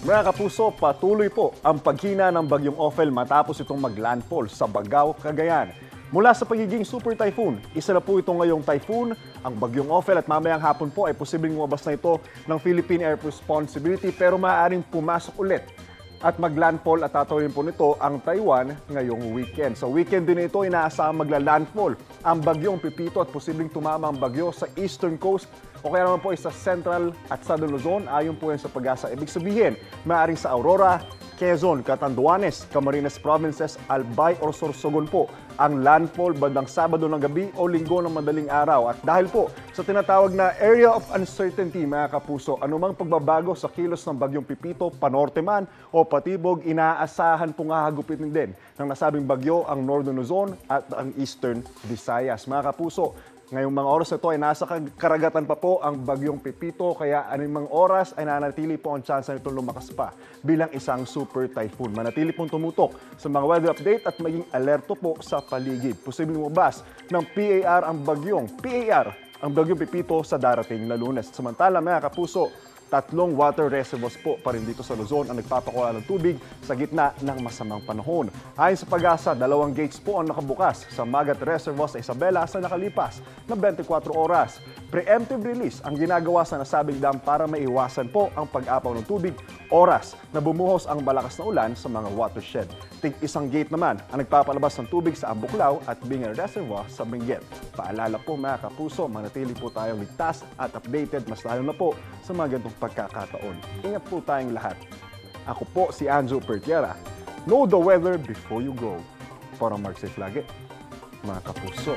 Mga kapuso, patuloy po ang paghina ng bagyong Ophel matapos itong maglandfall sa Bagao, Cagayan. Mula sa pagiging super typhoon, isa na po ito ngayong typhoon, ang bagyong Ophel, at mamayang hapon po ay posibleng lumabas na ito ng Philippine Air Responsibility pero maaaring pumasok ulit at maglandfall at tatawin po nito ang Taiwan ngayong weekend. Sa weekend din ito, inaasahang magla-landfall ang bagyong Pipito at posibleng tumama ang bagyo sa eastern coast o kaya naman po sa Central at Southern Luzon ayon po yan sa Pag-asa. Ibig sabihin, maaaring sa Aurora, Quezon, Catanduanes, Camarines Provinces, Albay o Sorsogon po ang landfall bandang Sabado ng gabi o Linggo ng madaling araw. At dahil po sa tinatawag na area of uncertainty, mga kapuso, anumang pagbabago sa kilos ng bagyong Pipito, panorte man o patibog, inaasahan pong hahagupitin din ng nasabing bagyo ang Northern Luzon at ang Eastern Visayas. Mga kapuso, ngayong mga oras na ito ay nasa karagatan pa po ang bagyong Pipito, kaya anumang oras ay nanatili po ang tsansa nito lumakas pa bilang isang super typhoon. Manatili pong tumutok sa mga weather update at maging alerto po sa paligid. Posibleng lumabas ng PAR ang bagyong Pipito sa darating na Lunes. Samantala, mga kapuso, 3 water reservoirs po pa rin dito sa Luzon ang nagpapakuha ng tubig sa gitna ng masamang panahon. Ayon sa Pag-asa, 2 gates po ang nakabukas sa Magat Reservoir sa Isabela sa nakalipas na 24 oras. Preemptive release ang ginagawa sa nasabing dam para maiwasan po ang pag-apaw ng tubig oras na bumuhos ang malakas na ulan sa mga watershed. Tig-1 gate naman ang nagpapalabas ng tubig sa Ambuklao at Bingan Reservoir sa Benguet. Paalala po, mga kapuso, manatili po tayong ligtas at updated, mas lalo na po sa mga ganitong pagkakataon. Ingat po tayong lahat. Ako po si Anjo Pertiera. Know the weather before you go. Para Mark Safe lagi, mga kapuso.